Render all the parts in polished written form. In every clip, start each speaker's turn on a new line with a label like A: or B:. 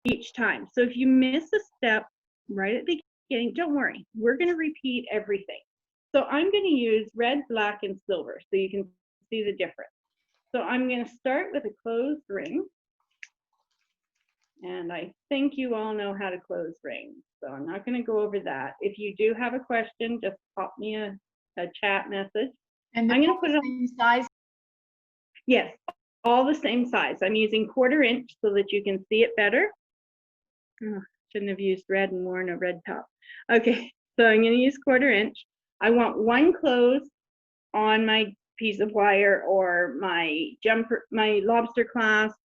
A: each time. So if you miss a step right at the beginning, don't worry. We're going to repeat everything. So I'm going to use red, black, and silver so you can see the difference. So I'm going to start with a closed ring. And I think you all know how to close rings. So I'm not going to go over that. If you do have a question, just pop me a chat message.
B: And
A: I'm going to put it on
B: the same size.
A: Yes, all the same size. I'm using 1/4 inch so that you can see it better. Oh, shouldn't have used red and worn a red top. Okay, so I'm going to use 1/4 inch. I want one close on my piece of wire or my jumper, my lobster clasp,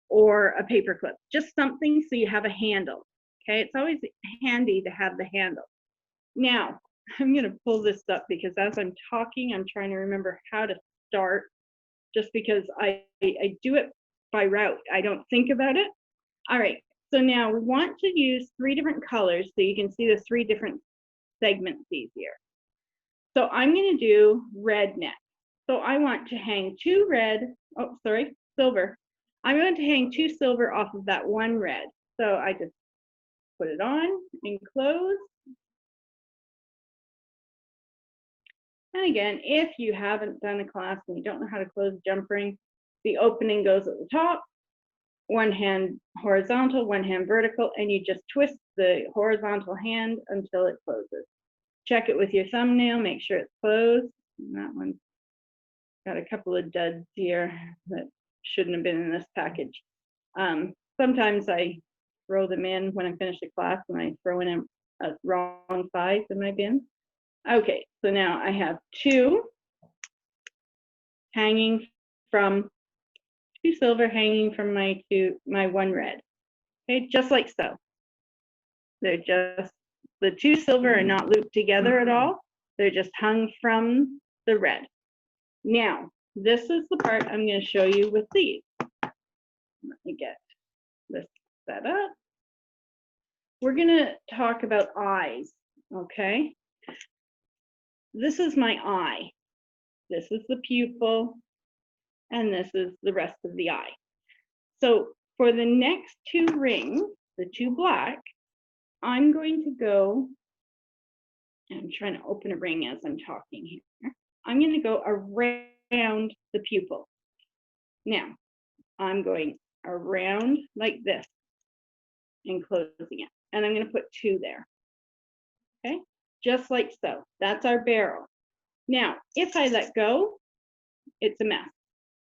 A: or a paper clip. Just something so you have a handle. Okay, it's always handy to have the handle. Now, I'm going to pull this up because as I'm talking, I'm trying to remember how to start. Just because I do it by route. I don't think about it. All right, so now we want to use 3 different colors so you can see the 3 different segments easier. So I'm going to do red next. So I want to hang 2 red, silver. I'm going to hang 2 silver off of that 1 red. So I just put it on and close. And again, if you haven't done a class and you don't know how to close a jump ring, the opening goes at the top, one hand horizontal, one hand vertical, and you just twist the horizontal hand until it closes. Check it with your thumbnail, make sure it's closed. And that one's got a couple of duds here that shouldn't have been in this package. Sometimes I throw them in when I finish the class and I throw in a wrong size in my bin. Okay, so now I have 2 hanging from 2 silver hanging from my 1 red. Okay, just like so. They're just, the 2 silver are not looped together at all. They're just hung from the red. Now, this is the part I'm going to show you with these. Let me get this set up. We're going to talk about eyes, okay? This is my eye. This is the pupil, and this is the rest of the eye. So for the next 2 rings, the 2 black, I'm going to go, I'm trying to open a ring as I'm talking here. I'm going to go around the pupil. Now, I'm going around like this and closing it. And I'm going to put 2 there. Okay, just like so. That's our barrel. Now, if I let go, it's a mess.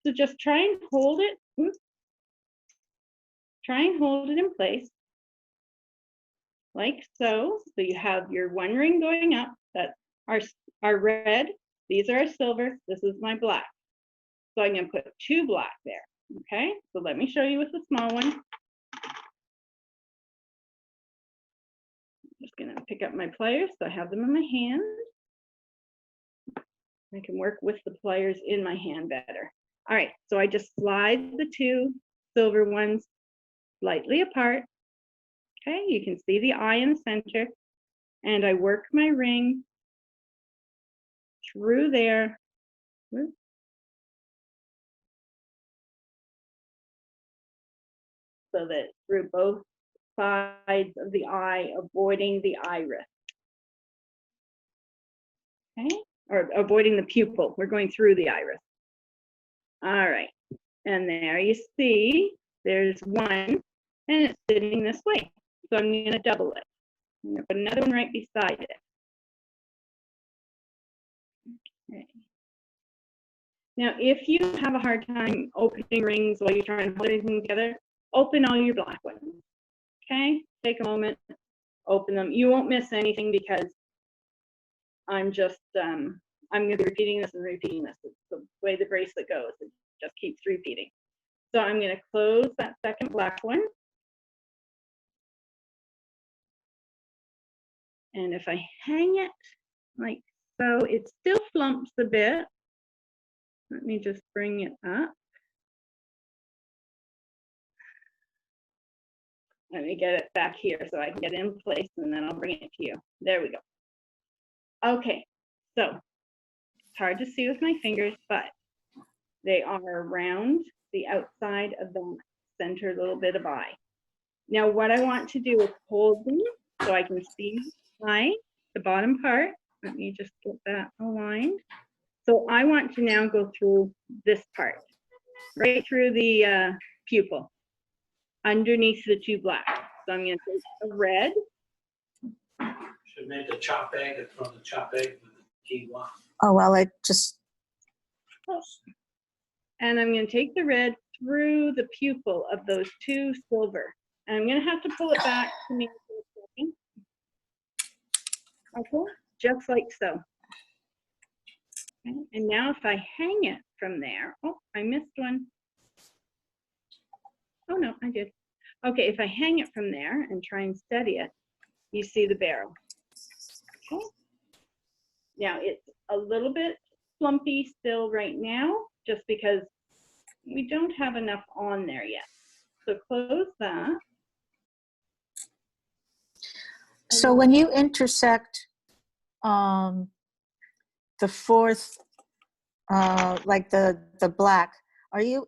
A: So just try and hold it. Try and hold it in place like so. So you have your 1 ring going up. That's our red. These are our silver. This is my black. So I'm going to put 2 black there. Okay, so let me show you with the small one. I'm just going to pick up my pliers so I have them in my hand. I can work with the pliers in my hand better. All right, so I just slide the 2 silver ones slightly apart. Okay, you can see the eye in the center, and I work my ring through there. So that through both sides of the eye, avoiding the iris. Okay, or avoiding the pupil. We're going through the iris. All right, and there you see, there's 1, and it's sitting this way. So I'm going to double it. I'm going to put another one right beside it. Okay. Now, if you have a hard time opening rings while you're trying to hold everything together, open all your black ones. Okay, take a moment, open them. You won't miss anything because I'm just, I'm going to be repeating this and repeating this. It's the way the bracelet goes. It just keeps repeating. So I'm going to close that second black one. And if I hang it like so, it still flumps a bit. Let me just bring it up. Let me get it back here so I can get it in place, and then I'll bring it to you. There we go. Okay, so it's hard to see with my fingers, but they are around the outside of the center little bit of eye. Now what I want to do is hold them so I can see the bottom part. Let me just get that aligned. So I want to now go through this part, right through the pupil, underneath the two black. So I'm going to take a red.
B: Should make a chop egg and throw the chop egg with the quinoa.
C: Oh, well, I just,
A: And I'm going to take the red through the pupil of those two silver. And I'm going to have to pull it back to me for a second. Okay, just like so. Okay. And now if I hang it from there, oh, I missed one. Oh no, I did. Okay, if I hang it from there and try and steady it, you see the barrel. Okay. Now it's a little bit slumpy still right now, just because we don't have enough on there yet. So close that.
C: so when you intersect the fourth, like the black, are you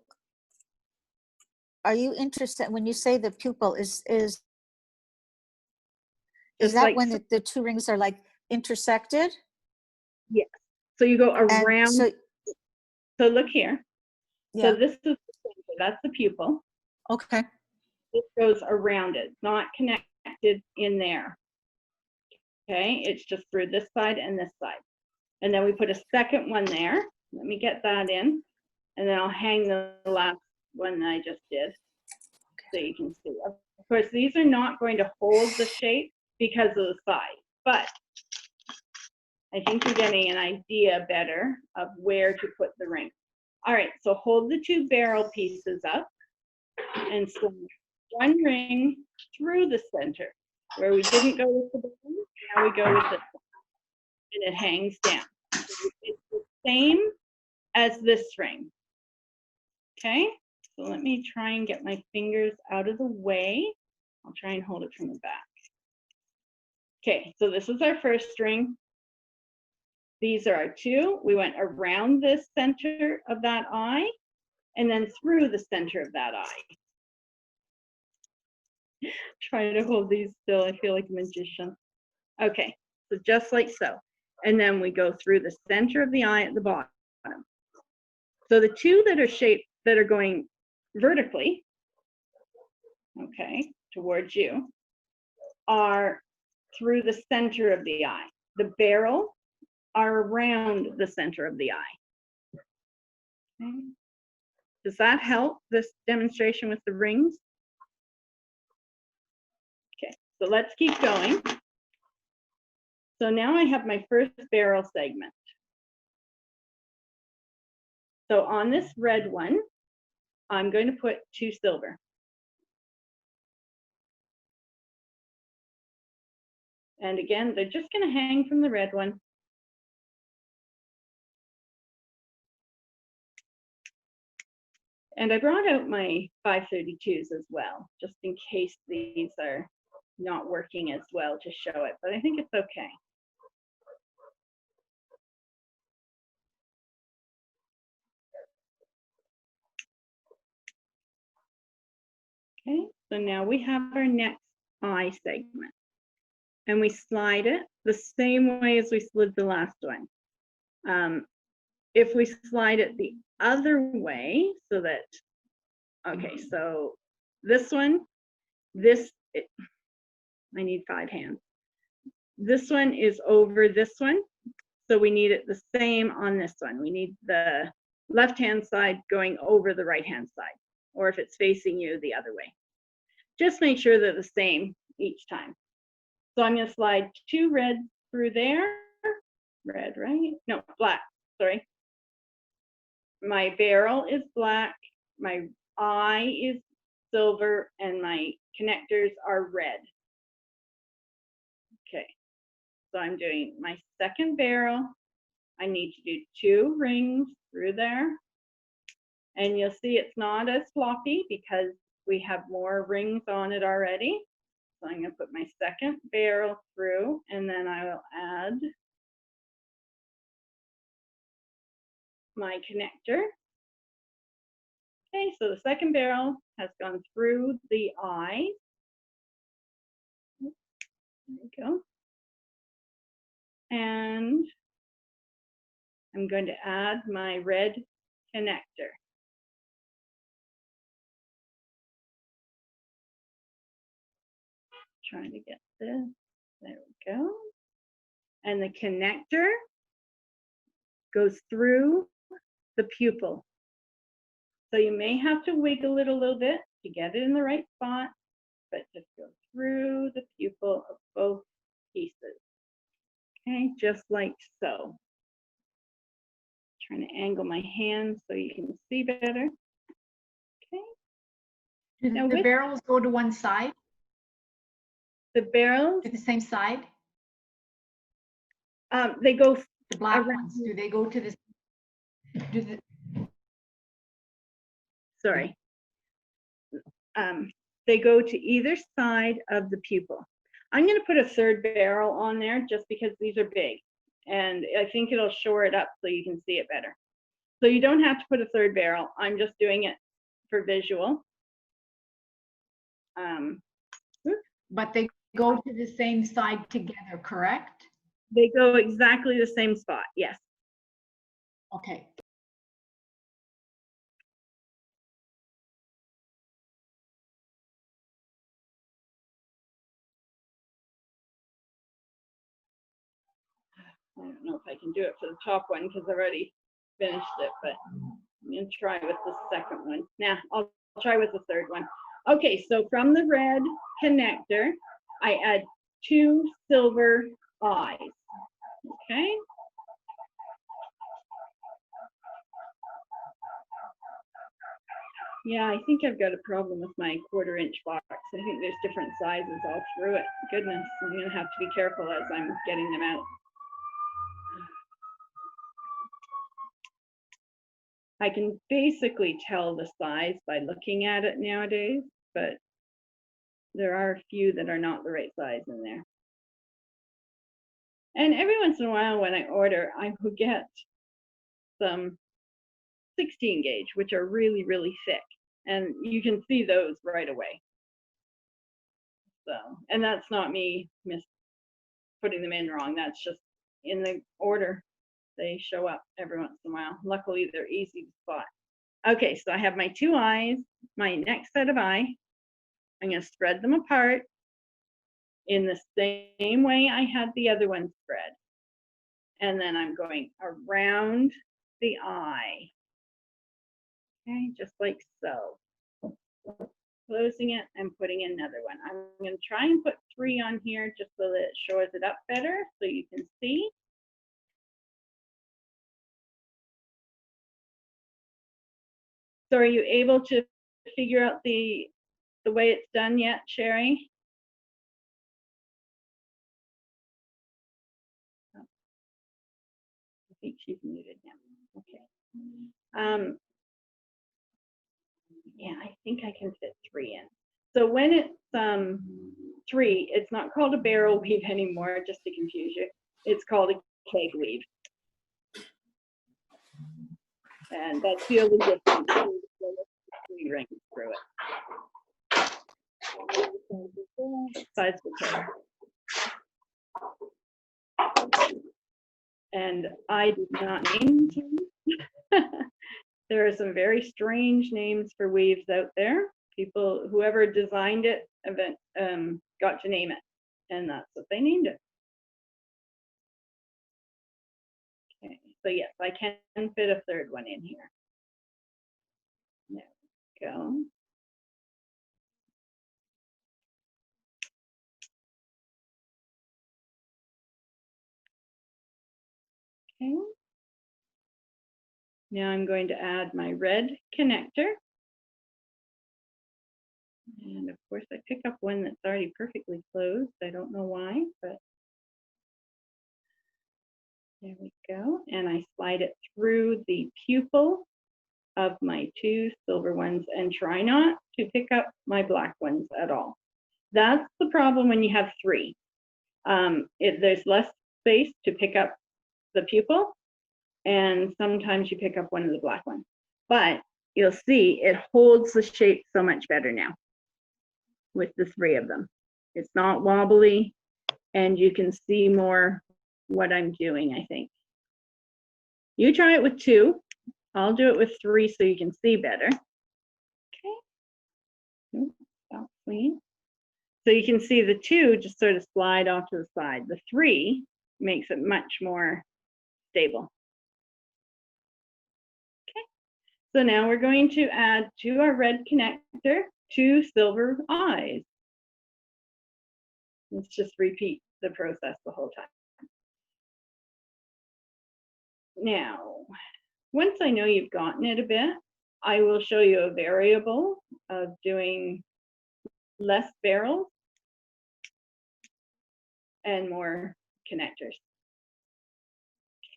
C: interested, when you say the pupil, is
A: Just
C: that
A: like
C: when
A: so.
C: the two rings are like intersected?
A: Yes. So you go
C: And
A: around.
C: so,
A: So look here.
C: yeah,
A: So this is the center, that's the pupil.
C: okay.
A: It goes around it, not connected in there. Okay, it's just through this side and this side. And then we put a second one there. Let me get that in. And then I'll hang the last one that I just did so you can see. Of course, these are not going to hold the shape because of the size, but I think you're getting an idea better of where to put the ring. All right, so hold the two barrel pieces up and slide one ring through the center. Where we didn't go with the bottom, now we go with this one. And it hangs down. So it's the same as this ring. Okay, so let me try and get my fingers out of the way. I'll try and hold it from the back. Okay, so this is our first ring. These are our two. We went around the center of that eye and then through the center of that eye. Trying to hold these still, I feel like a magician. Okay, so just like so. And then we go through the center of the eye at the bottom. So the two that are shaped, that are going vertically, okay, towards you, are through the center of the eye. The barrel are around the center of the eye. Okay. Does that help, this demonstration with the rings? Okay, so let's keep going. So now I have my first barrel segment. So on this red one, I'm going to put two silver. And again, they're just going to hang from the red one. And I brought out my 532s as well, just in case these are not working as well to show it, but I think it's okay. Okay, so now we have our next eye segment. And we slide it the same way as we slid the last one. If we slide it the other way, so that, okay, so this one, I need 5 hands. This one is over this one, so we need it the same on this one. We need the left-hand side going over the right-hand side, or if it's facing you, the other way. Just make sure they're the same each time. So I'm going to slide 2 reds through there. Red, right? No, black, sorry. My barrel is black, my eye is silver, and my connectors are red. Okay, so I'm doing my second barrel. I need to do 2 rings through there. And you'll see it's not as floppy because we have more rings on it already. So I'm going to put my second barrel through, and then I will add my connector. Okay, so the second barrel has gone through the eye. There we go. And I'm going to add my red connector. Trying to get this. There we go. And the connector goes through the pupil. So you may have to wiggle it a little bit to get it in the right spot, but just go through the pupil of both pieces. Okay, just like so. Trying to angle my hand so you can see better. Okay.
D: Do
A: Now
D: the
A: with-
D: barrels go to one side,
A: The barrels,
D: to the same side?
A: they go,
D: The black
A: Around-
D: ones, do they go to the, do the,
A: sorry. They go to either side of the pupil. I'm going to put a third barrel on there just because these are big. And I think it'll shore it up so you can see it better. So you don't have to put a third barrel. I'm just doing it for visual.
D: but they go to the same side together, correct?
A: They go exactly the same spot, yes.
D: Okay.
A: I don't know if I can do it for the top one because I've already finished it, but I'm going to try with the second one. Nah, I'll try with the third one. Okay, so from the red connector, I add 2 silver eyes. Okay. Yeah, I think I've got a problem with my 1/4-inch box. I think there's different sizes all through it. Goodness, I'm going to have to be careful as I'm getting them out. I can basically tell the size by looking at it nowadays, but there are a few that are not the right size in there. And every once in a while when I order, I will get some 16 gauge, which are really, really thick. And you can see those right away. So, and that's not me putting them in wrong. That's just in the order. They show up every once in a while. Luckily, they're easy to spot. Okay, so I have my 2 eyes, my next set of eye. I'm going to spread them apart in the same way I had the other one spread. And then I'm going around the eye. Okay, just like so. Closing it and putting another one. I'm going to try and put 3 on here just so that it shows it up better so you can see. So are you able to figure out the way it's done yet, Sherry? I think she's muted now. Okay. Yeah, I think I can fit 3 in. So when it's 3, it's not called a barrel weave anymore, just to confuse you. It's called a keg weave. And that's the only difference. 3 rings through it. Size of the keg. And I did not name them. There are some very strange names for weaves out there. People, whoever designed it, got to name it, and that's what they named it. Okay, so yes, I can fit a third one in here. There we go. Okay. Now I'm going to add my red connector. And of course I pick up one that's already perfectly closed. I don't know why, but there we go. And I slide it through the pupil of my 2 silver ones and try not to pick up my black ones at all. That's the problem when you have 3. There's less space to pick up the pupil, and sometimes you pick up one of the black ones. But you'll see it holds the shape so much better now with the 3 of them. It's not wobbly. and you can see more what I'm doing, I think. You try it with 2. I'll do it with 3 so you can see better. Okay. Stop swinging. So you can see the 2 just sort of slide off to the side. The 3 makes it much more stable. Okay. So now we're going to add to our red connector 2 silver eyes. Let's just repeat the process the whole time. Now, once I know you've gotten it a bit, I will show you a variable of doing less barrels and more connectors.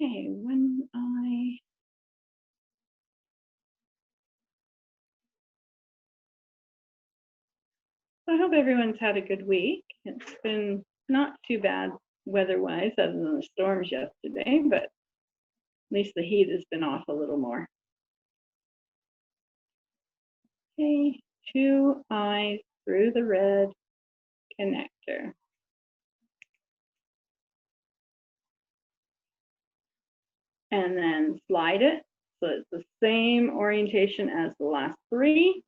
A: Okay, one eye. So I hope everyone's had a good week. It's been not too bad weather-wise, other than the storms yesterday, but at least the heat has been off a little more. Okay, 2 eyes through the red connector. And then slide it so it's the same orientation as the last 3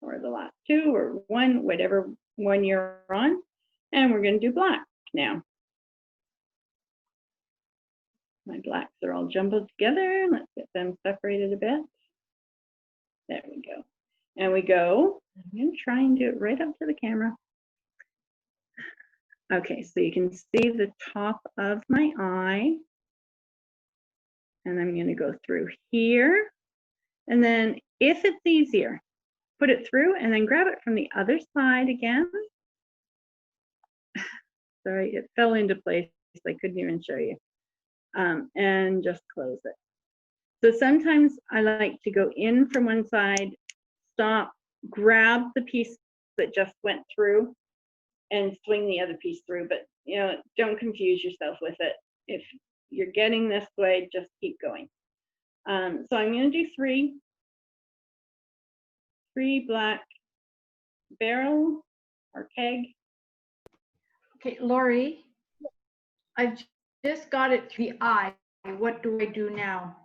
A: or the last 2 or 1, whatever one you're on. And we're going to do black now. My blacks are all jumbled together. Let's get them separated a bit. There we go. And we go, I'm going to try and do it right up to the camera. Okay, so you can see the top of my eye. And I'm going to go through here. And then if it's easier, put it through and then grab it from the other side again. Sorry, it fell into place. I couldn't even show you. And just close it. So sometimes I like to go in from one side, stop, grab the piece that just went through and swing the other piece through, but you know, don't confuse yourself with it. If you're getting this way, just keep going. So I'm going to do 3 black barrel or keg.
D: Okay, Lori, I've just got it through the eye. What do I do now?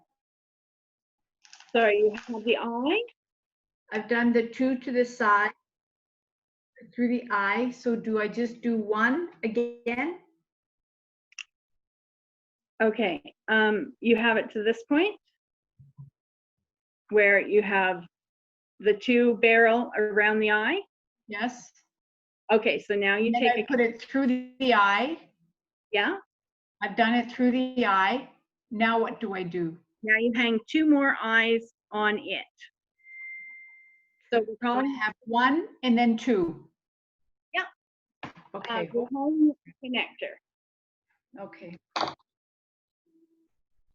A: Sorry, you have the eye.
D: I've done the 2 to the side through the eye. So do I just do 1 again?
A: Okay, you have it to this point where you have the 2 barrel around the eye.
D: Yes.
A: Okay, so now you
D: And then
A: take
D: I put it through the eye.
A: yeah.
D: I've done it through the eye. Now what do I do?
A: Now you hang 2 more eyes on it. So we're
D: So I
A: calling
D: have 1 and then 2.
A: Yeah.
D: Okay.
A: we're calling it a connector.
D: Okay.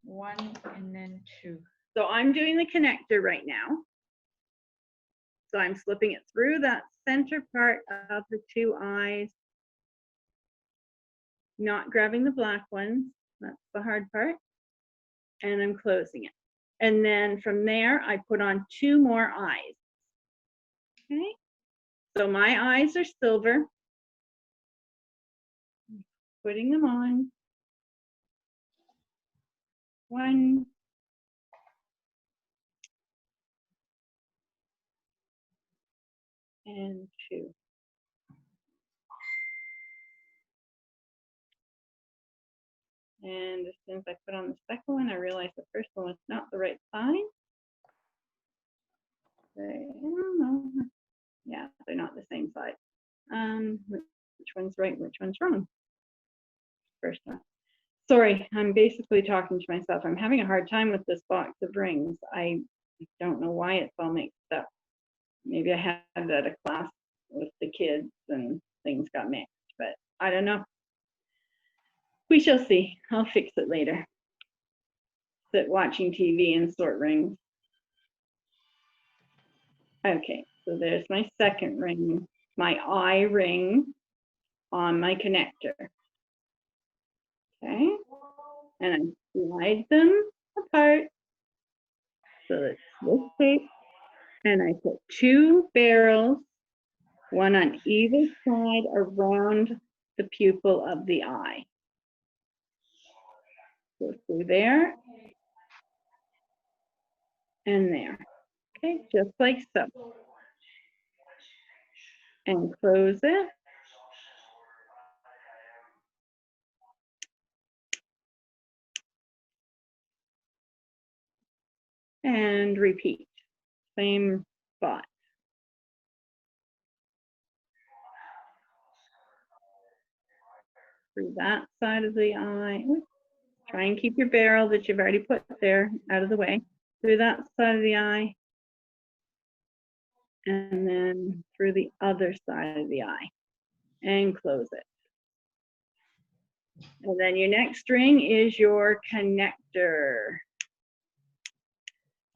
D: 1 and then 2.
A: So I'm doing the connector right now. So I'm slipping it through that center part of the 2 eyes, not grabbing the black ones. That's the hard part. And I'm closing it. And then from there, I put on 2 more eyes. Okay. So my eyes are silver. Putting them on. 1. And 2. And as soon as I put on the second one, I realized the first one was not the right size. I don't know. Yeah, they're not the same size. Which one's right, which one's wrong? First one. Sorry, I'm basically talking to myself. I'm having a hard time with this box of rings. I don't know why it's all mixed up. Maybe I had it at a class with the kids and things got mixed, but I don't know. We shall see. I'll fix it later. Sit watching TV and sort rings. Okay, so there's my second ring, my eye ring on my connector. Okay, and I slide them apart so it's this shape, and I put 2 barrels, one on either side around the pupil of the eye. Go through there and there. Okay, just like so. And close it. And repeat, same spot. Through that side of the eye. Try and keep your barrel that you've already put there out of the way. Through that side of the eye. And then through the other side of the eye. And close it. And then your next ring is your connector.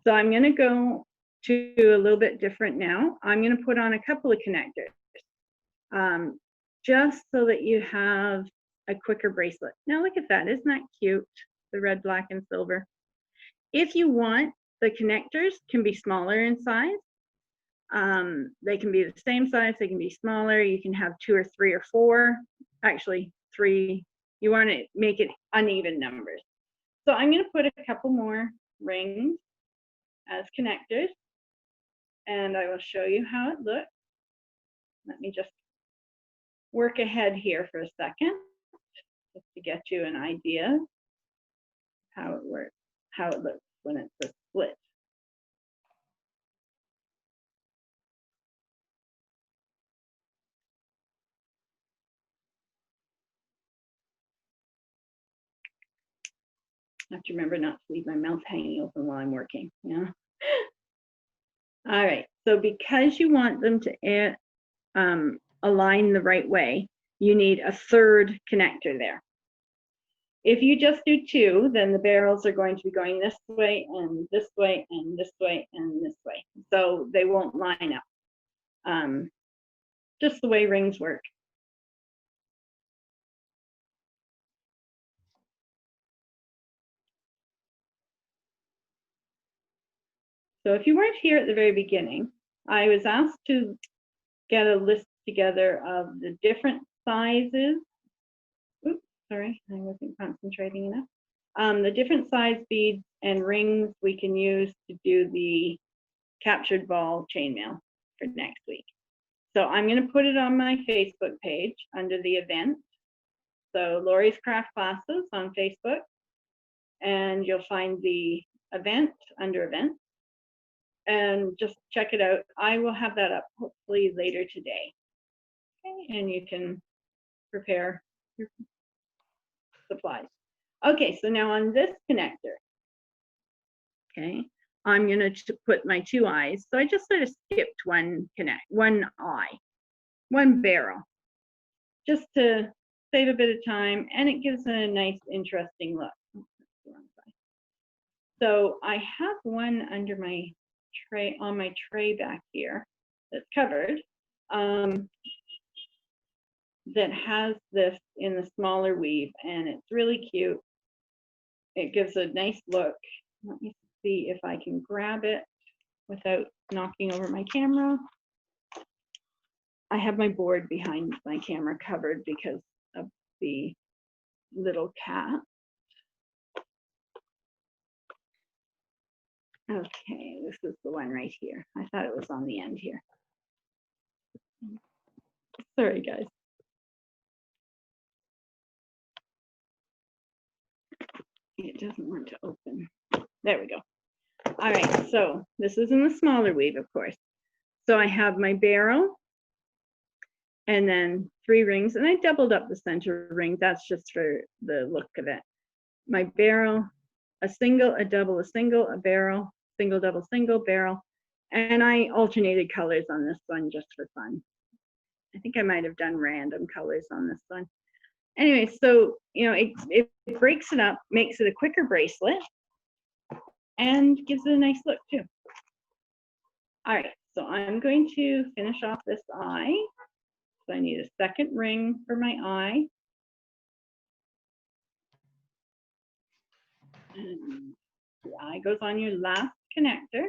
A: So I'm going to go to a little bit different now. I'm going to put on a couple of connectors just so that you have a quicker bracelet. Now look at that. Isn't that cute? The red, black, and silver. If you want, the connectors can be smaller in size. They can be the same size. They can be smaller. You can have 2 or 3 or 4. Actually, 3. You want to make it uneven numbers. So I'm going to put a couple more rings as connectors, and I will show you how it looks. Let me just work ahead here for a second, just to get you an idea how it works, how it looks when it's a split. I have to remember not to leave my mouth hanging open while I'm working. Yeah. All right. So because you want them to align the right way, you need a third connector there. If you just do 2, then the barrels are going to be going this way and this way and this way and this way. So they won't line up. Just the way rings work. So if you weren't here at the very beginning, I was asked to get a list together of the different sizes. Oops, sorry, I wasn't concentrating enough. The different size beads and rings we can use to do the captured ball chainmail for next week. So I'm going to put it on my Facebook page under the event. So Lori's Craft Classes on Facebook, and you'll find the event under events. And just check it out. I will have that up hopefully later today. Okay, and you can prepare your supplies. Okay, so now on this connector, okay, I'm going to put my 2 eyes. So I just sort of skipped one eye, one barrel, just to save a bit of time, and it gives a nice, interesting look. So I have one under my tray, on my tray back here, that's covered, that has this in the smaller weave, and it's really cute. It gives a nice look. Let me see if I can grab it without knocking over my camera. I have my board behind my camera covered because of the little cat. Okay, this is the one right here. I thought it was on the end here. Sorry, guys. It doesn't want to open. There we go. All right, so this is in the smaller weave, of course. So I have my barrel and then 3 rings, and I doubled up the center ring. That's just for the look of it. My barrel, a single, a double, a single, a barrel, single, double, single, barrel. And I alternated colors on this one just for fun. I think I might have done random colors on this one. Anyway, so, you know, it breaks it up, makes it a quicker bracelet, and gives it a nice look too. All right, so I'm going to finish off this eye. So I need a second ring for my eye. And the eye goes on your last connector.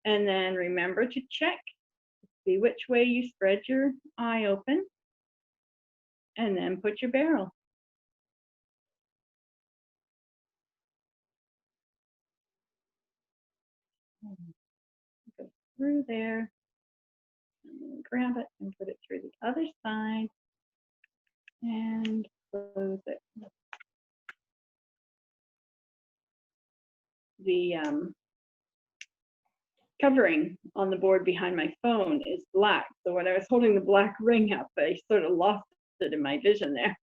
A: And then remember to check see which way you spread your eye open, and then put your barrel. Go through there, and then grab it and put it through the other side, and close it. The covering on the board behind my phone is black, so when I was holding the black ring up, I sort of lost it in my vision there.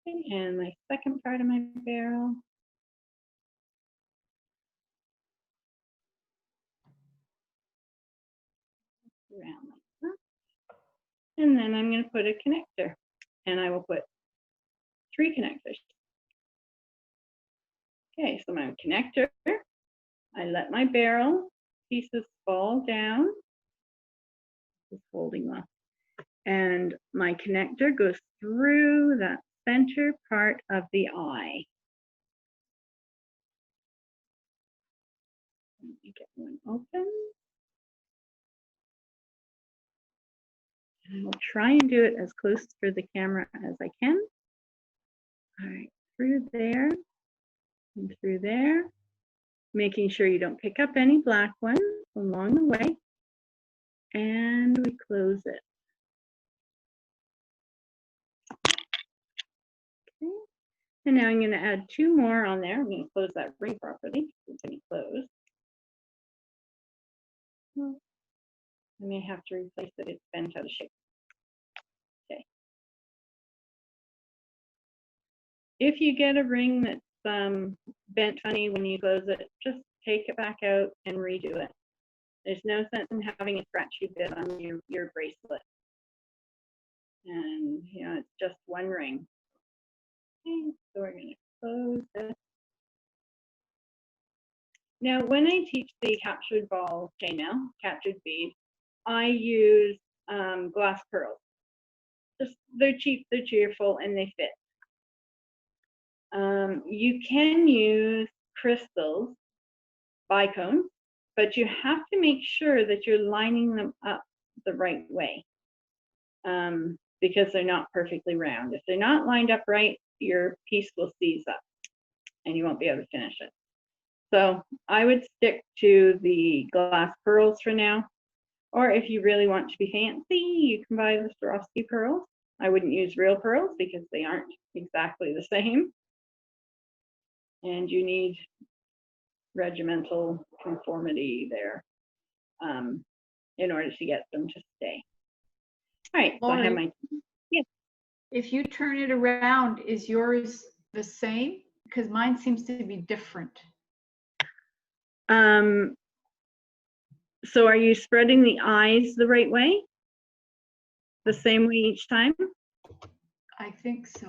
A: And my second part of my barrel. Around like that. And then I'm going to put a connector, and I will put 3 connectors. Okay, so my connector, I let my barrel pieces fall down, just holding them, and my connector goes through that center part of the eye. Let me get one open. And I will try and do it as close for the camera as I can. All right, through there and through there, making sure you don't pick up any black ones along the way. And we close it. Okay. And now I'm going to add 2 more on there. I'm going to close that ring properly. It's going to close. I may have to replace it. It's bent out of shape. Okay. If you get a ring that's bent funny when you close it, just take it back out and redo it. There's no sense in having a scratchy bit on your bracelet. And you know, it's just one ring. Okay, so we're going to close this. Now, when I teach the captured ball chainmail, captured bead, I use glass pearls. Just, they're cheap, they're cheerful, and they fit. You can use crystals, bicones, but you have to make sure that you're lining them up the right way, because they're not perfectly round. If they're not lined up right, your piece will seize up and you won't be able to finish it. So I would stick to the glass pearls for now. Or if you really want to be fancy, you can buy the Swarovski pearls. I wouldn't use real pearls because they aren't exactly the same. And you need regimental conformity there in order to get them to stay. All right, so I have my, yes.
D: If you turn it around, is yours the same? Because mine seems to be different.
A: So are you spreading the eyes the right way? The same way each time?
D: I think so.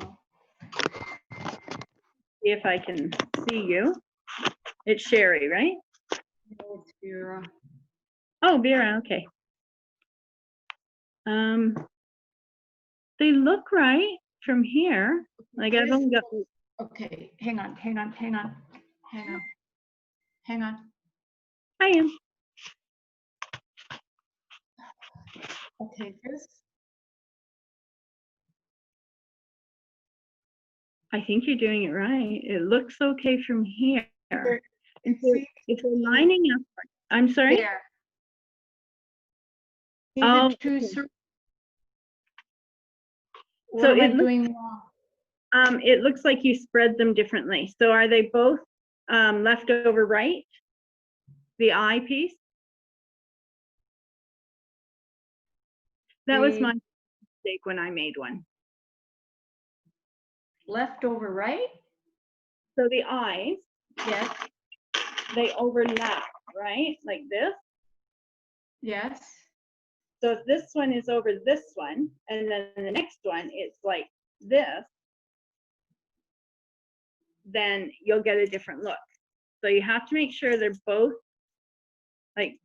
A: See if I can see you. It's Sherry, right?
D: No, it's Vera.
A: Oh, Vera, okay. They look right from here. Like I've only got.
D: Okay, hang on.
A: I am.
D: Okay, this.
A: I think you're doing it right. It looks okay from here. If we're lining up, I'm sorry?
D: There. See
A: Oh,
D: the two
A: okay.
D: circles?
A: So
D: What am I
A: it looks,
D: doing wrong?
A: it looks like you spread them differently. So are they both left over right? The eye piece? That was my mistake when I made one.
D: Left over right?
A: So the eyes,
D: Yes.
A: they overlap, right? Like this.
D: Yes.
A: So if this one is over this one, and then the next one is like this, then you'll get a different look. So you have to make sure they're both, like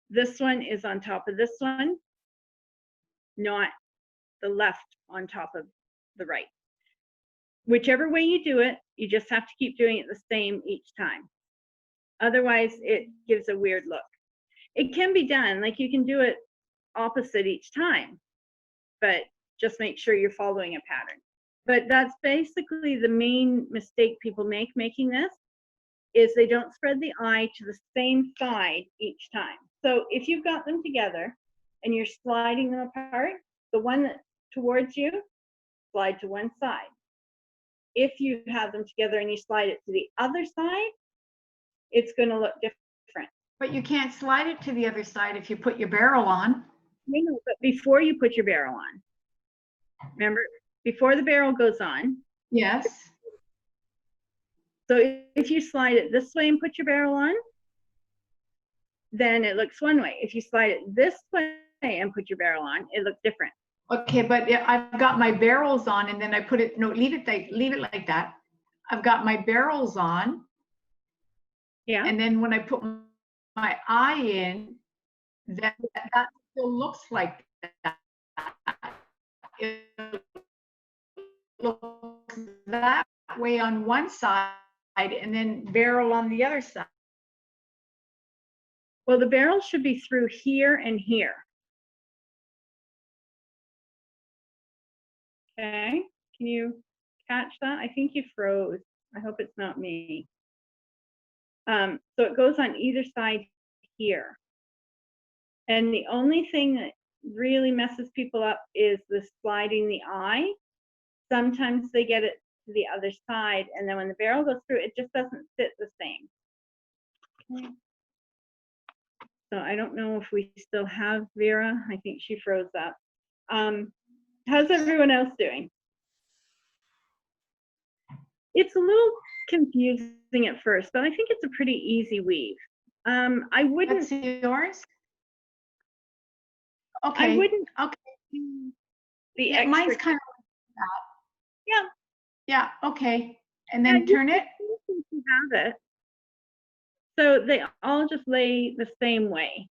A: this one is on top of this one, not the left on top of the right. Whichever way you do it, you just have to keep doing it the same each time. Otherwise, it gives a weird look. It can be done, like you can do it opposite each time, but just make sure you're following a pattern. But that's basically the main mistake people make making this, is they don't spread the eye to the same side each time. So if you've got them together and you're sliding them apart, the one that towards you, slide to one side. If you have them together and you slide it to the other side, it's going to look different.
D: But you can't slide it to the other side if you put your barrel on.
A: No, but before you put your barrel on, remember, before the barrel goes on,
D: Yes.
A: so if you slide it this way and put your barrel on, then it looks one way. If you slide it this way and put your barrel on, it looks different.
D: Okay, but I've got my barrels on and then I put it, no, leave it like that. I've got my barrels on.
A: Yeah.
D: And then when I put my eye in, that still looks like that. It looks that way on one side and then barrel on the other side.
A: Well, the barrel should be through here and here. Okay, can you catch that? I think you froze. I hope it's not me. So it goes on either side here. And the only thing that really messes people up is the sliding the eye. Sometimes they get it to the other side, and then when the barrel goes through, it just doesn't sit the same. Okay. So I don't know if we still have Vera. I think she froze up. How's everyone else doing? It's a little confusing at first, but I think it's a pretty easy weave. I wouldn't.
D: That's yours? Okay.
A: I wouldn't.
D: Okay.
A: The
D: Yeah,
A: extra,
D: mine's kind of like that.
A: yeah.
D: Yeah, okay. And
A: Yeah,
D: then turn it?
A: You have it. So they all just lay the same way.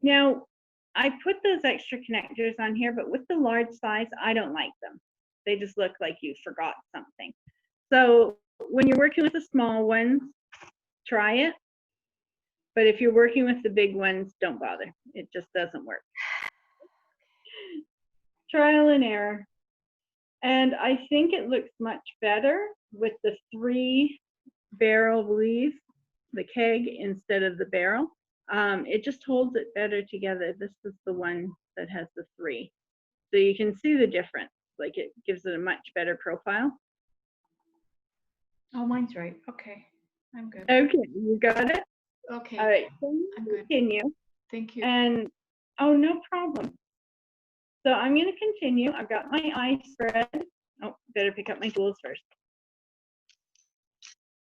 A: Now, I put those extra connectors on here, but with the large size, I don't like them. They just look like you forgot something. So when you're working with the small ones, try it. But if you're working with the big ones, don't bother. It just doesn't work. Trial and error. And I think it looks much better with the 3 barrel weave, the keg instead of the barrel. It just holds it better together. This is the one that has the 3. So you can see the difference. Like it gives it a much better profile.
D: Oh, mine's right. Okay. I'm good.
A: Okay, you got it?
D: Okay.
A: All right, so
D: I'm good.
A: continue.
D: Thank you.
A: And, oh, no problem. So I'm going to continue. I've got my eye spread. Oh, better pick up my tools first.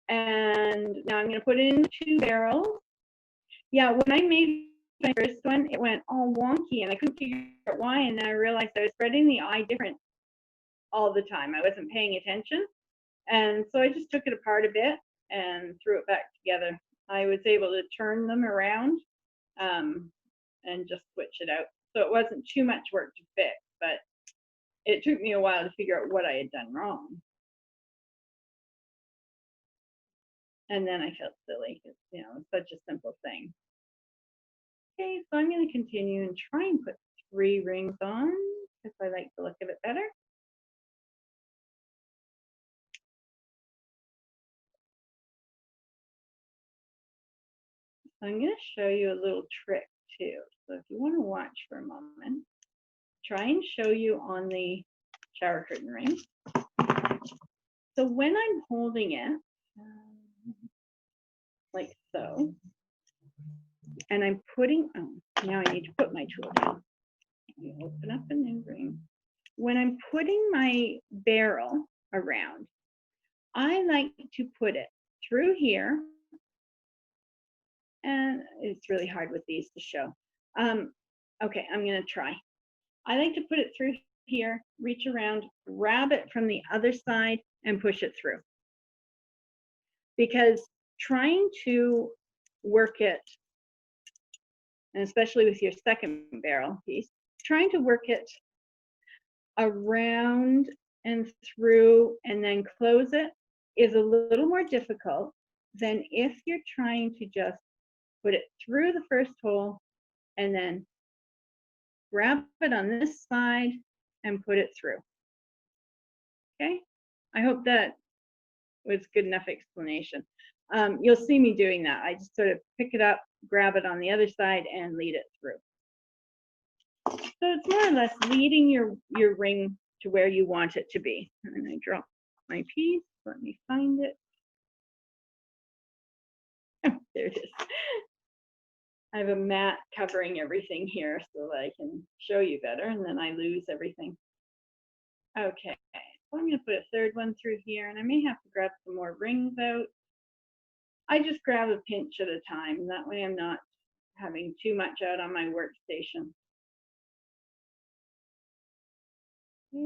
A: And now I'm going to put in 2 barrels. Yeah, when I made my first one, it went all wonky and I couldn't figure out why. And then I realized I was spreading the eye different all the time. I wasn't paying attention. And so I just took it apart a bit and threw it back together. I was able to turn them around and just switch it out. So it wasn't too much work to fix, but it took me a while to figure out what I had done wrong. And then I felt silly because, you know, it's such a simple thing. Okay, so I'm going to continue and try and put 3 rings on because I like the look of it better. So I'm going to show you a little trick too. So if you want to watch for a moment, try and show you on the shower curtain ring. So when I'm holding it, like so, and I'm putting, oh, now I need to put my tool down. Let me open up a new ring. When I'm putting my barrel around, I like to put it through here. And it's really hard with these to show. Okay, I'm going to try. I like to put it through here, reach around, grab it from the other side, and push it through. Because trying to work it, and especially with your second barrel piece, trying to work it around and through and then close it is a little more difficult than if you're trying to just put it through the first hole and then grab it on this side and put it through. Okay, I hope that was good enough explanation. You'll see me doing that. I just sort of pick it up, grab it on the other side, and lead it through. So it's more or less leading your ring to where you want it to be. And I drop my piece. Let me find it. Oh, there it is. I have a mat covering everything here so that I can show you better, and then I lose everything. Okay, so I'm going to put a third one through here, and I may have to grab some more rings out. I just grab a pinch at a time. That way I'm not having too much out on my workstation. There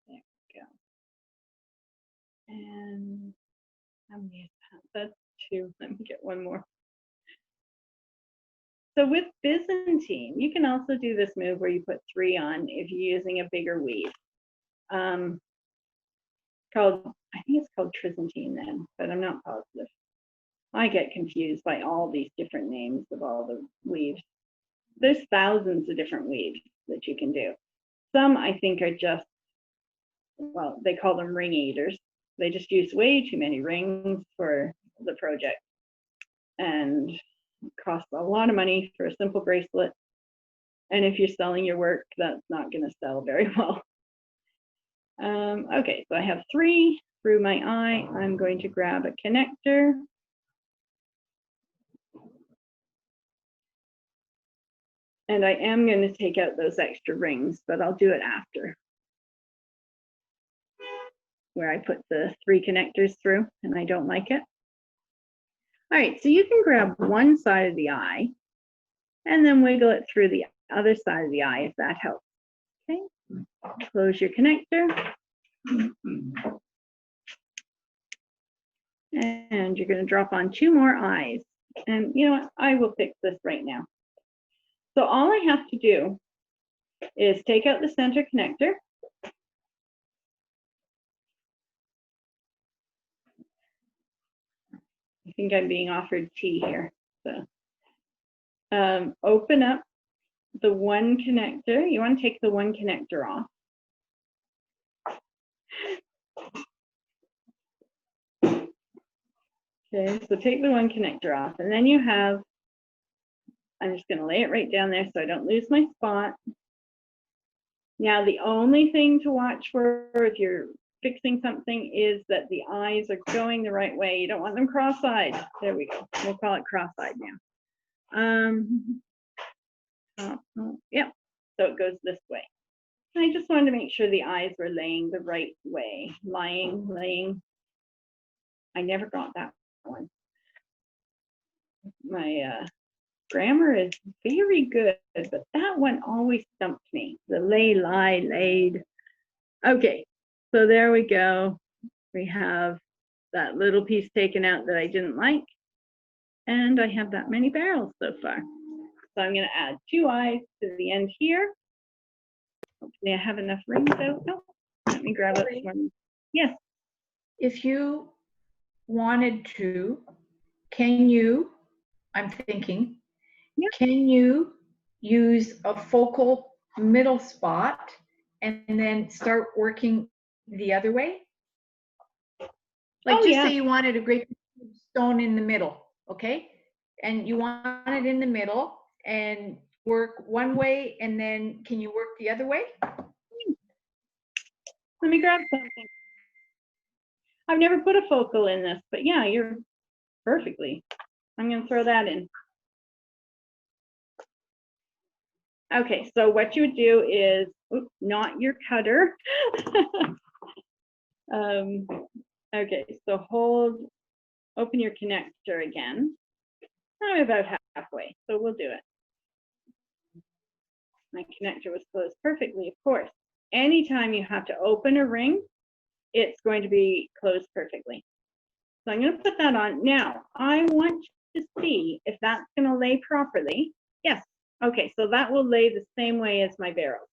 A: we go. And how many is that? That's 2. Let me get one more. So with Byzantine, you can also do this move where you put 3 on if you're using a bigger weave. I think it's called Trizantine then, but I'm not positive. I get confused by all these different names of all the weaves. There's thousands of different weaves that you can do. Some I think are just, well, they call them ring eaters. They just use way too many rings for the project and cost a lot of money for a simple bracelet. And if you're selling your work, that's not going to sell very well. Okay, so I have 3 through my eye. I'm going to grab a connector. And I am going to take out those extra rings, but I'll do it after, where I put the 3 connectors through and I don't like it. All right, so you can grab one side of the eye and then wiggle it through the other side of the eye if that helps. Okay, close your connector. And you're going to drop on 2 more eyes. And you know what? I will fix this right now. So all I have to do is take out the center connector. I think I'm being offered tea here. So open up the one connector. You want to take the one connector off. Okay, so take the one connector off, and then you have, I'm just going to lay it right down there so I don't lose my spot. Now, the only thing to watch for if you're fixing something is that the eyes are going the right way. You don't want them cross-eyed. There we go. We'll call it cross-eyed now. Yep, so it goes this way. I just wanted to make sure the eyes were laying the right way. Laying. I never got that one. My grammar is very good, but that one always stumped me. The lay, lie, laid. Okay, so there we go. We have that little piece taken out that I didn't like. And I have that many barrels so far. So I'm going to add 2 eyes to the end here. Hopefully I have enough rings out. No, let me grab up one. Yes.
D: If you wanted to, can you, I'm thinking,
A: Yeah.
D: can you use a focal middle spot and then start working the other way? Like just say you wanted a great stone in the middle, okay? And you want it in the middle and work one way, and then can you work the other way?
A: Let me grab something. I've never put a focal in this, but yeah, you're perfectly. I'm going to throw that in. Okay, so what you would do is, oops, not your cutter. Okay, so open your connector again. I'm about halfway, so we'll do it. My connector was closed perfectly, of course. Anytime you have to open a ring, it's going to be closed perfectly. So I'm going to put that on. Now, I want to see if that's going to lay properly. Yes. Okay, so that will lay the same way as my barrels.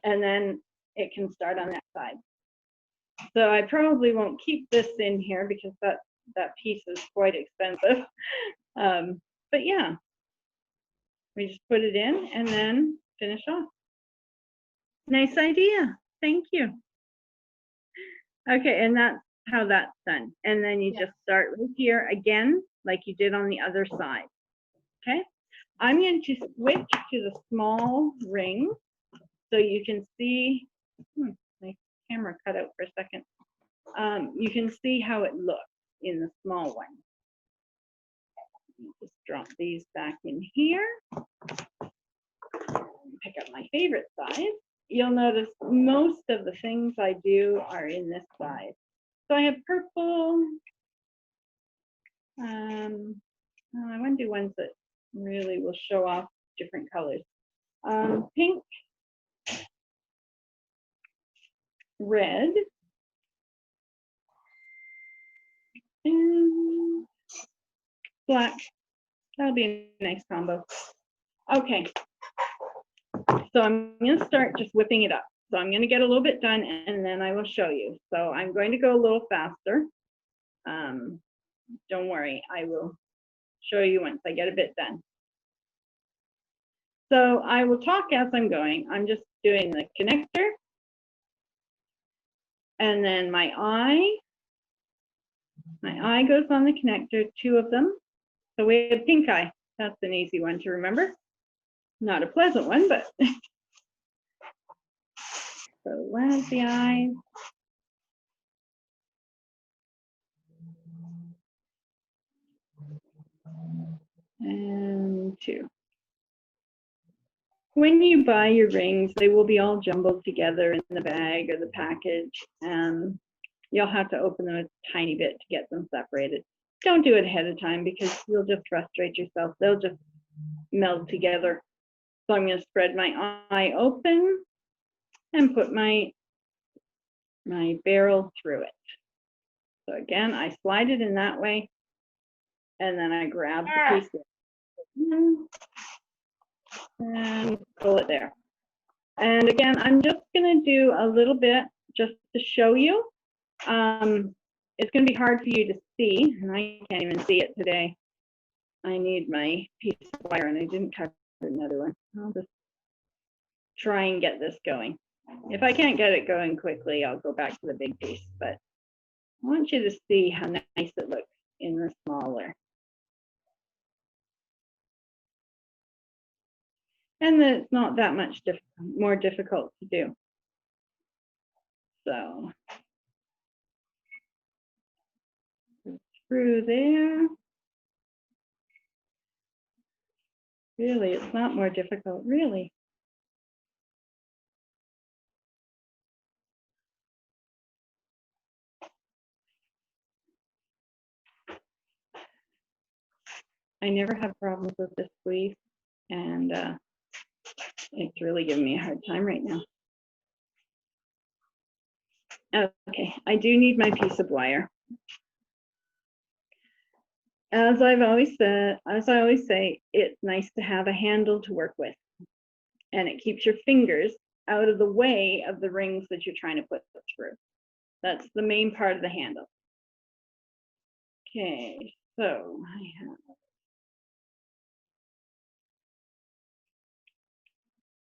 A: and then it can start on that side. So I probably won't keep this in here because that piece is quite expensive. But yeah, we just put it in and then finish off. Nice idea. Thank you. Okay, and that's how that's done. And then you just start right here again, like you did on the other side. Okay, I'm going to switch to the small ring so you can see. My camera cut out for a second. You can see how it looks in the small one. Just drop these back in here. Pick up my favorite size. You'll notice most of the things I do are in this size. So I have purple. I want to do ones that really will show off different colors. Pink, red, and black. That'll be a nice combo. Okay. So I'm going to start just whipping it up. So I'm going to get a little bit done and then I will show you. So I'm going to go a little faster. Don't worry, I will show you once I get a bit done. So I will talk as I'm going. I'm just doing the connector. And then my eye goes on the connector, 2 of them. So we have pink eye. That's an easy one to remember. Not a pleasant one, but. So one of the eyes. And 2. When you buy your rings, they will be all jumbled together in the bag or the package. You'll have to open them a tiny bit to get them separated. Don't do it ahead of time because you'll just frustrate yourself. They'll just meld together. So I'm going to spread my eye open and put my barrel through it. So again, I slide it in that way, and then I grab the piece and pull it there. And again, I'm just going to do a little bit just to show you. It's going to be hard for you to see, and I can't even see it today. I need my piece of wire, and I didn't cut another one. I'll just try and get this going. If I can't get it going quickly, I'll go back to the big piece, but I want you to see how nice it looks in the smaller. And that it's not that much more difficult to do. So through there. Really, it's not more difficult, really. I never have problems with this sleeve, and it's really giving me a hard time right now. Okay, I do need my piece of wire. As I always say, it's nice to have a handle to work with, and it keeps your fingers out of the way of the rings that you're trying to put through. That's the main part of the handle. Okay, so I have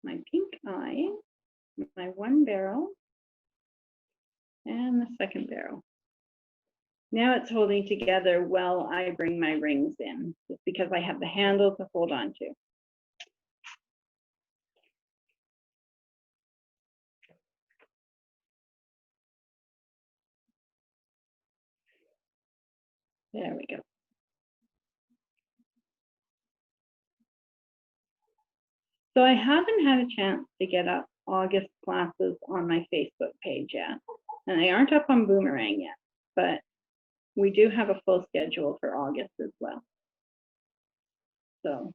A: my pink eye, my one barrel, and the second barrel. Now it's holding together while I bring my rings in, just because I have the handle to hold on to. There we go. So I haven't had a chance to get up August classes on my Facebook page yet, and they aren't up on Boomerang yet, but we do have a full schedule for August as well. So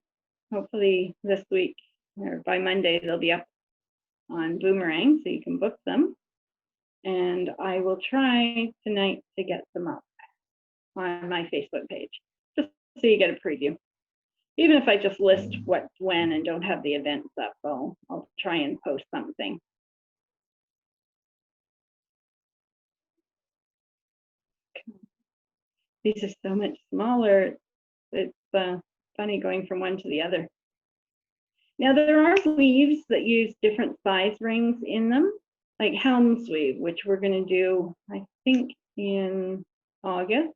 A: hopefully this week or by Monday, they'll be up on Boomerang so you can book them. And I will try tonight to get them up on my Facebook page, just so you get a preview. Even if I just list what's when and don't have the events up, I'll try and post something. these are so much smaller. It's funny going from one to the other. Now there are weaves that use different size rings in them, like Helm's weave, which we're going to do, I think, in August.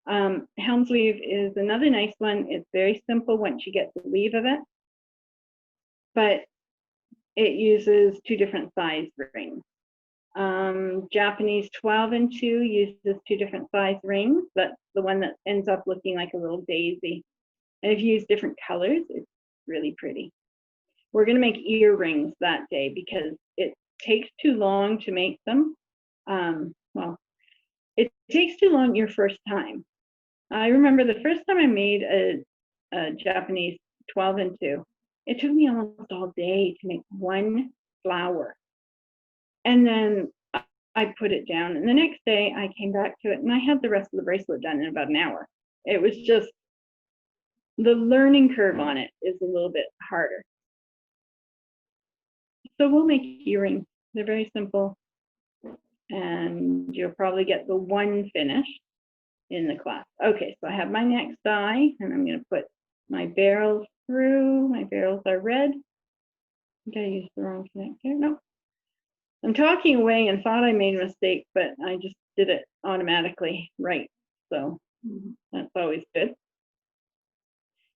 A: Helm's weave is another nice one. It's very simple once you get the weave of it, but it uses 2 different size rings. Japanese 12 and 2 uses 2 different size rings. That's the one that ends up looking like a little daisy. And if you use different colors, it's really pretty. We're going to make earrings that day because it takes too long to make them. Well, it takes too long your first time. I remember the first time I made a Japanese 12 and 2, it took me almost all day to make one flower. And then I put it down, and the next day I came back to it and I had the rest of the bracelet done in about an hour. It was just, the learning curve on it is a little bit harder. So we'll make earrings. They're very simple, and you'll probably get the one finished in the class. Okay, so I have my next die, and I'm going to put my barrels through. My barrels are red. I think I used the wrong connector. No. I'm talking away and thought I made a mistake, but I just did it automatically right. So that's always good.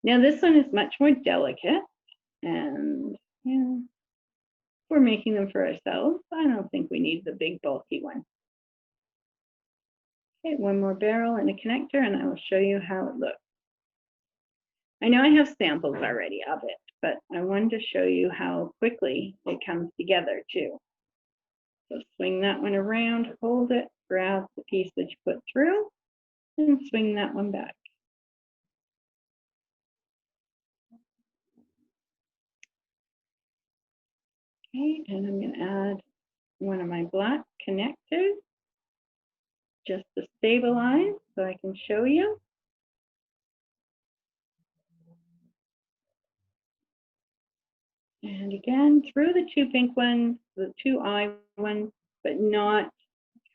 A: Now this one is much more delicate, and yeah, we're making them for ourselves. I don't think we need the big bulky one. Okay, one more barrel and a connector, and I will show you how it looks. I know I have samples already of it, but I wanted to show you how quickly it comes together too. So swing that one around, hold it, grab the piece that you put through, and swing that one back. Okay, and I'm going to add one of my black connectors just to stabilize so I can show you. And again, through the 2 pink ones, the 2 eye ones, but not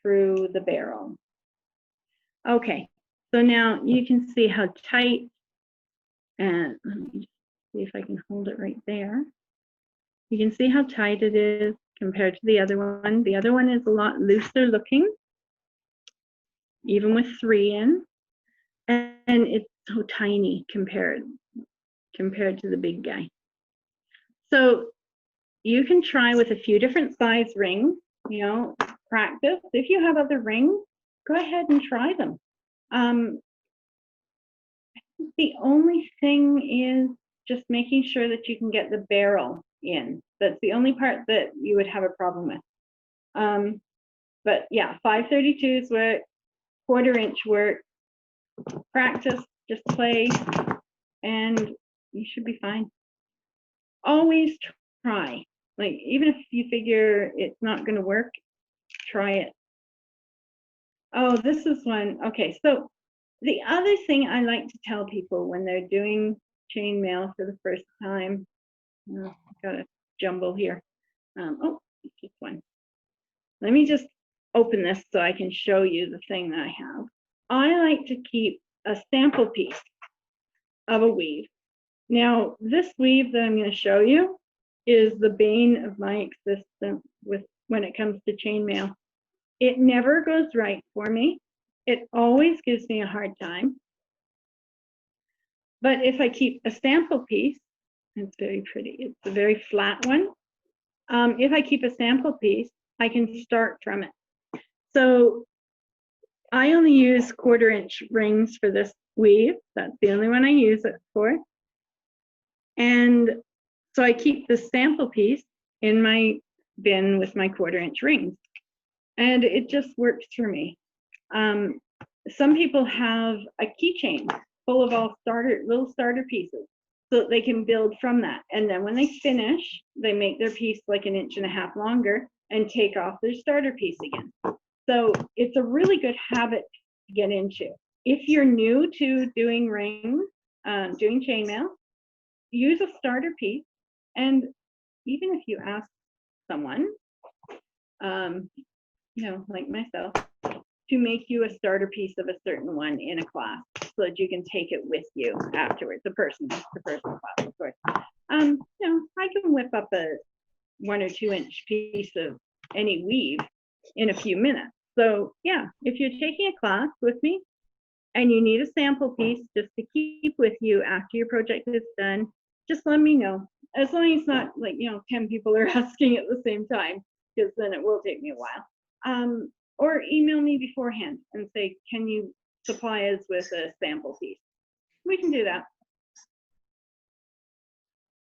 A: through the barrel. Okay, so now you can see how tight, and let me just see if I can hold it right there. You can see how tight it is compared to the other one. The other one is a lot looser looking, even with 3 in, and it's so tiny compared to the big guy. So you can try with a few different size rings, you know, practice. If you have other rings, go ahead and try them. The only thing is just making sure that you can get the barrel in. That's the only part that you would have a problem with. But yeah, 532s work, 1/4 inch work, practice, just play, and you should be fine. Always try. Like, even if you figure it's not going to work, try it. Oh, this is one. Okay, so the other thing I like to tell people when they're doing chainmail for the first time, I've got a jumble here. Oh, it's just one. Let me just open this so I can show you the thing that I have. I like to keep a sample piece of a weave. Now, this weave that I'm going to show you is the bane of my existence when it comes to chainmail. It never goes right for me. It always gives me a hard time. But if I keep a sample piece, it's very pretty. It's a very flat one. If I keep a sample piece, I can start from it. So I only use 1/4 inch rings for this weave. That's the only one I use it for. And so I keep the sample piece in my bin with my 1/4 inch rings. And it just works for me. Some people have a keychain full of all little starter pieces so that they can build from that. And then when they finish, they make their piece like 1.5 inches longer and take off their starter piece again. So it's a really good habit to get into. If you're new to doing rings, doing chainmail, use a starter piece. And even if you ask someone, you know, like myself, to make you a starter piece of a certain one in a class so that you can take it with you afterwards. The person class, of course. You know, I can whip up a 1 or 2 inch piece of any weave in a few minutes. So yeah, if you're taking a class with me and you need a sample piece just to keep with you after your project is done, just let me know. As long as it's not like, you know, 10 people are asking at the same time, because then it will take me a while. Or email me beforehand and say, can you supply us with a sample piece? We can do that.